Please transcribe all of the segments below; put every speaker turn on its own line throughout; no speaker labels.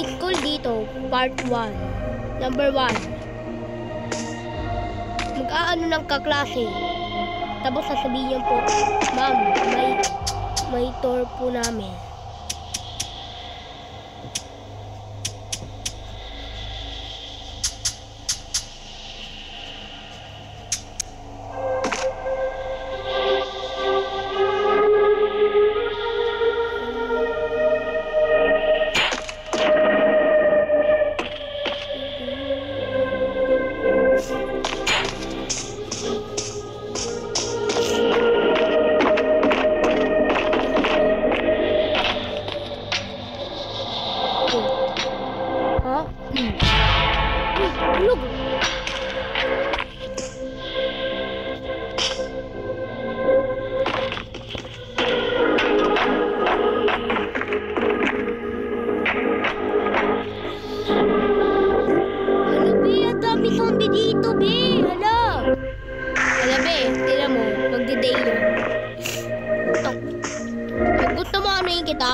school dito, part 1. Number 1. Mag-aano ng kaklase. Tapos sasabihin po, ma'am, may tour po namin.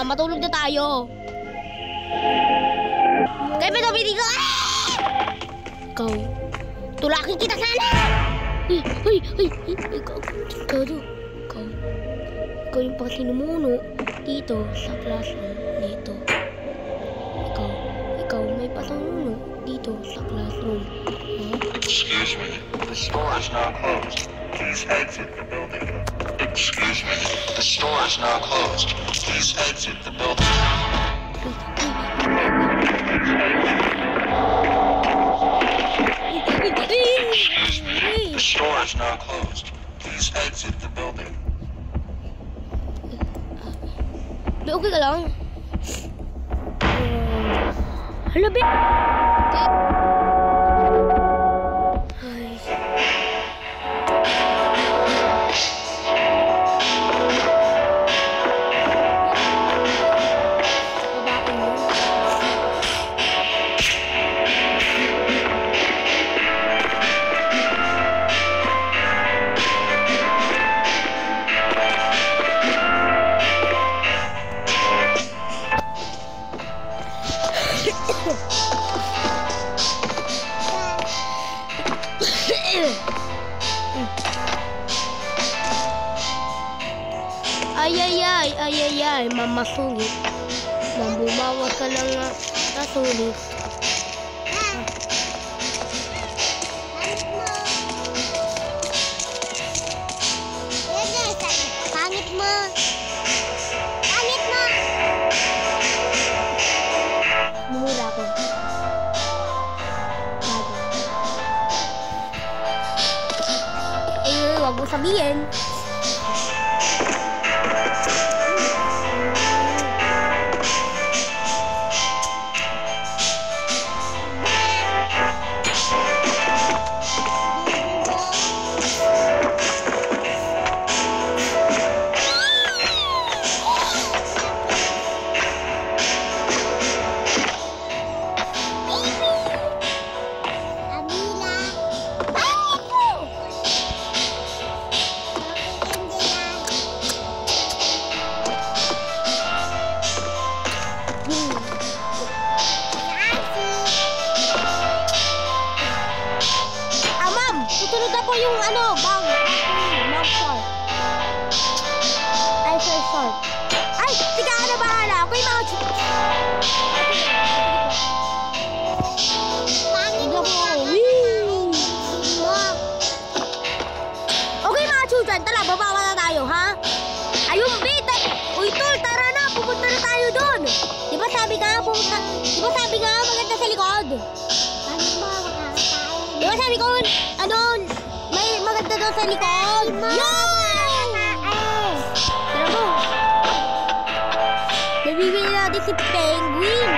Matulog na tayo. Kaya may tabi dito. Ikaw. Tulakin kita sana. Ikaw. Ikaw yung pakinimuno dito sa classroom dito. Ikaw may patumuno dito sa classroom.
Excuse me, the store is now closed. Please exit the building. Excuse me, the store is now closed. Please exit the building. Excuse me, the store is now closed. Please exit the building.
Okay ka lang? Hala, be? Ay, mamasungit. Mambumawas ka lang na nasulit.
Pangit mo.
Mumura ako. Wag mo sabihin. Susunod ako yung bag. Mouth short. Ay, short. Ay, sige ka na bahala. Ako yung mouth short.
Pangit mo.
Okay mga children, tara, babawa na tayo, ha? Ayun, bit. Uy, tol, tara na. Pupunta na tayo doon. Di ba sabi nga, maganda sa likod? Di ba sabi ko, may maganda daw sa likod. Yay! Tara mo. Nabibili natin si Penguin.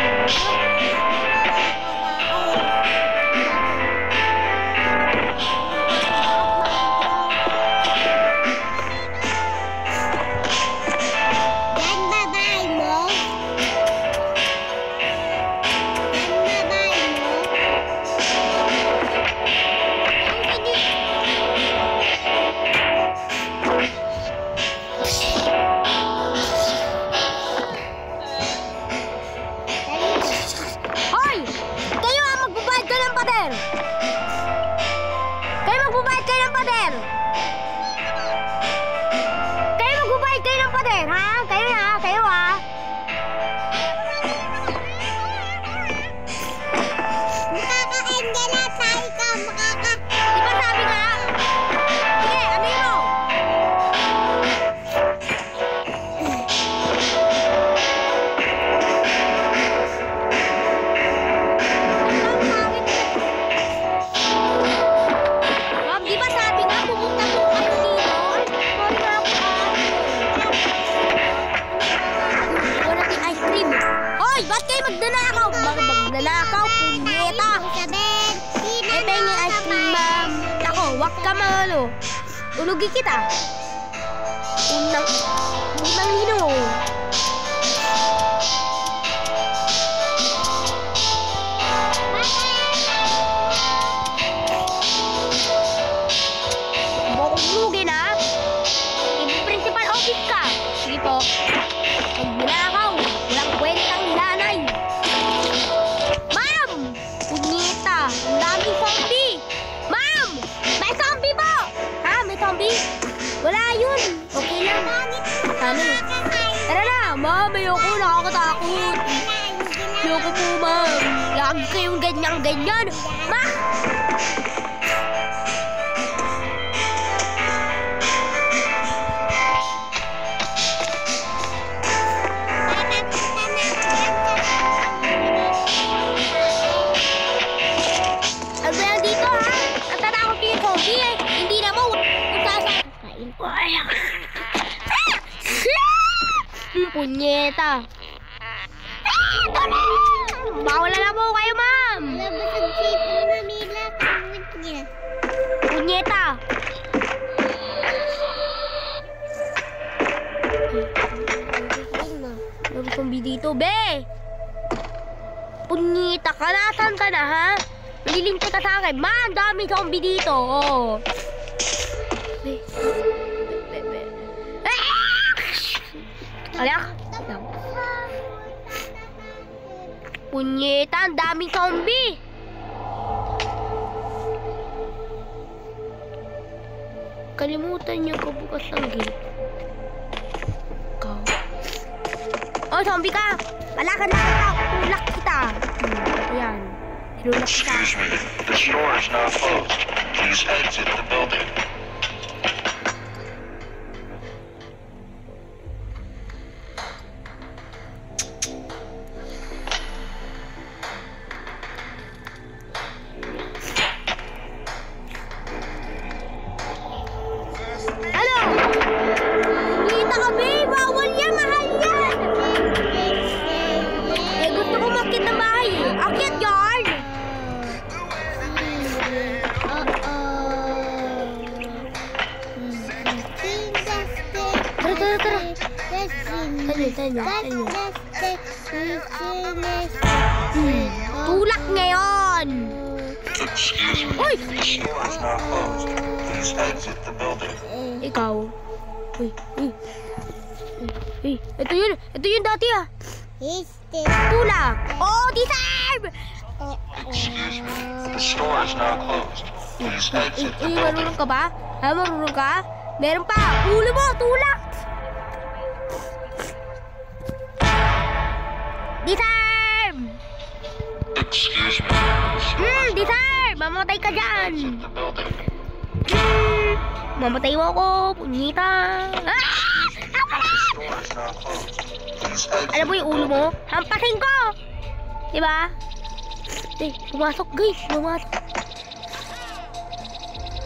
ka ano. Ulugin kita. Unang hino. Ulugin ha. Principal office ka. Sige po. Huwag manakaw. Walang kwentang lanay. Ma'am! Punyeta! Ang daming zombie! Ma'am! May zombie po! Ha? May zombie? Wala yun. Okay lang. Ano? Tara na. Ma'am, ayoko. Nakakatakot. Ayoko po, ma'am. Lagi kayong ganyan-ganyan. Ma'am! Punyeta. Bawal na po kayo, ma'am.
Labas ang sipon na nila. Kamot niya.
Punyeta. Meron zombie dito, be. Punyeta ka. Nasaan ka na, ha? Nalilintay ka sa akin. Man, dami zombie dito. Oh. Be. Alak. Punyeta, ang daming zombie. Kalimutan niyo ko bukas ang gate. Ikaw. Oh, zombie ka. Palakad-lakad ka. Tulak kita. Ayan. Tulak kita.
Excuse me, the store is now closed. Please exit the building.
Tulak ngayon.
Excuse me,
Uy!
the store is now closed. Please exit the building.
Ikaw. Uy. Ito yun dati ah. Tulak. Oh, deserve!
Excuse me, the store is now closed. Please exit the building.
Marunong ka ba? Ha, marunong ka? Meron pa. Ulo mo, tulak. Deserve!
Excuse me, the store is now
Deserve! Mamatay ka dyan.
exit the building.
Mamatay mo ako, punyita.
The store is now closed. Please exit.
Alam mo yung ulo mo? Hampasin ko! Diba? Pumasok guys, pumasok.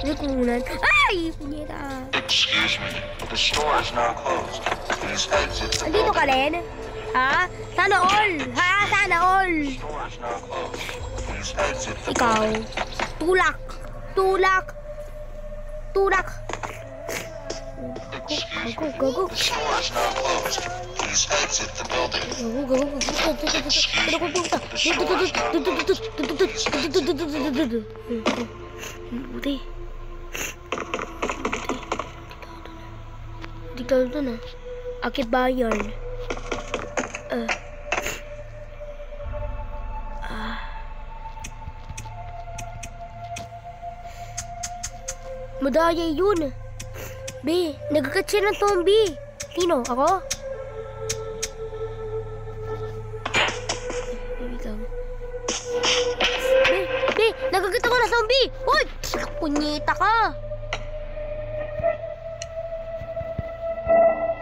Hindi kumunan. Ay! Punyeta.
Excuse me, the store is now closed. Please exit the
Andito
building.
ka rin? Ha? Sana all! Ha? Sana all!
The store is now closed. Please exit the
Ikaw.
building.
Tulak! Tulak! Tulak!
Excuse me,
Gago!
the store is now closed. Please exit the building.
Buti. Dito na. Akit bayan. Madaya yun. Be, nagkakat siya ng zombie. Sino? Ako? Be, nagkakat ako ng zombie. Uy! Punyeta ka.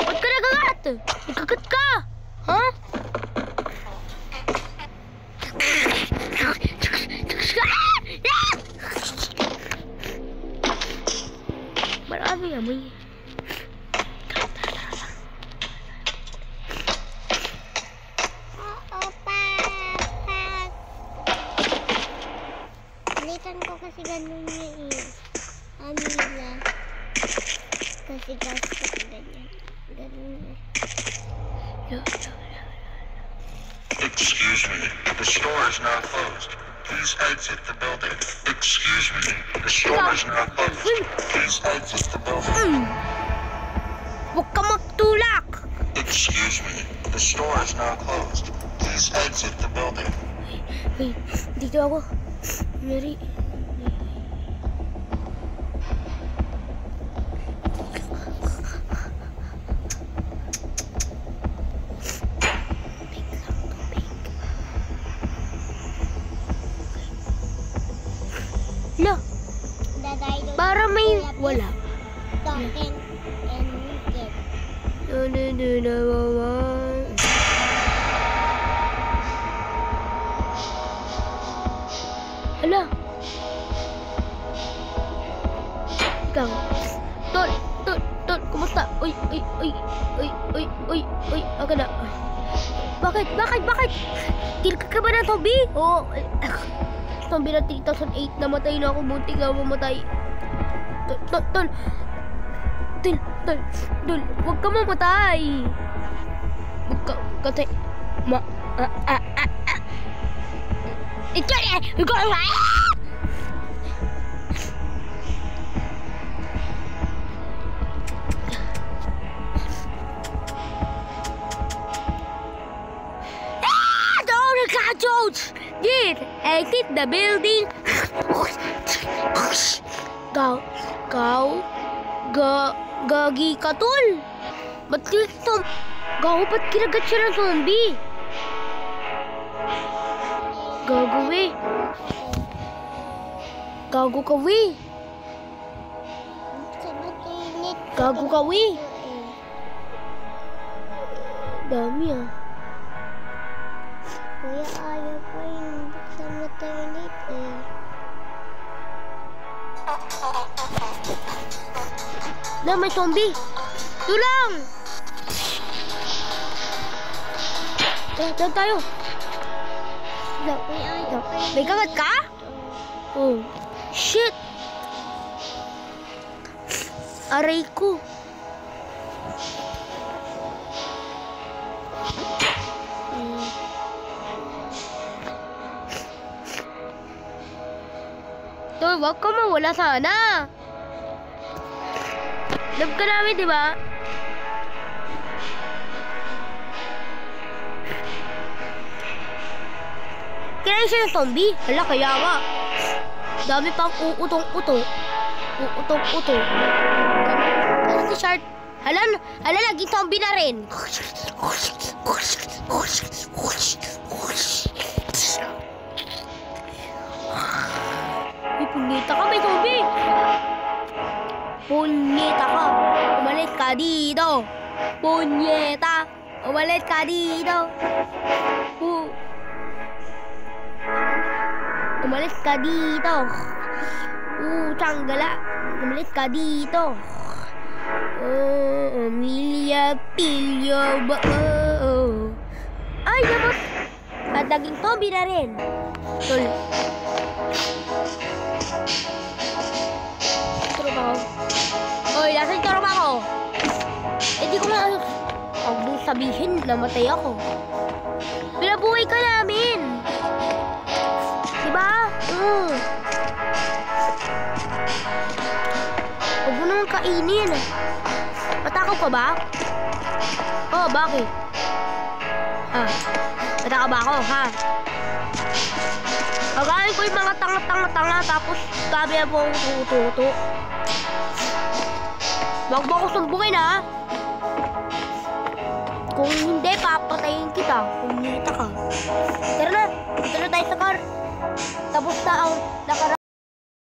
Ba't ka nagagat? Nagkakat ka. Ha? Marami amoy.
Palitan ko kasi ganun niya eh. Kasi ganyan. Ganun.
Excuse me, the store is now closed. Please exit the building. Excuse me, the store is now closed. Please exit the building.
Huwag ka magtulak!
Excuse me, the store is now closed. Please exit the building.
Hey, dito ako. Mary. No, para may wala.
Talking and get.
Hala. Ikaw. Tol, kumusta? Uy. Aga na. Bakit? Kill ka ba ng zombie? Oo. Zombie na 3008, namatay na ako, buti nga mamatay. Tol, huwag ka mamatay. Huwag ka, kasi, Jones! Did exit the building. Gagi ka, tol. Ba't dito? Ba't kinagat siya ng zombie? Gago ka, we. Gago ka, we. Dami, ah.
Kuya, ayaw pa yung sa maternity eh.
Na, may zombie. Tulang! Tara tayo.
Kuya, ayaw pa yung
May kagat ka? Oh. Shit! Aray ko. Tol, wag ka mawala sana. Love ka namin, di ba? Kaya siya ng zombie. Hala, kaya nga. Dami pang uutong-uto. Kasi si Shard. Hala, naging zombie na rin. Punyeta ka, may zombie! Punyeta ka! Umalis ka dito! Punyeta! Umalis ka dito! Umalis ka dito! Tanggala! Umalis ka dito! Emilia Pilio ba? Ay, naman! At naging zombie na rin! Tol! Oy, nasa yung tarong ako. Di ko nga sabihin, namatay ako. Pinabuhay ka namin. Diba? Huwag mo naman kainin. Matakaw ka ba? Oh, bakit? Matakaw ba ako, ha? Pagaling ko yung mga tanga tapos sabi na po akong tuto. Wag mo ako sumbungin, ha? Kung hindi, papatayin kita. Kumita ka. Tara na tayo sa car. Tapos na ang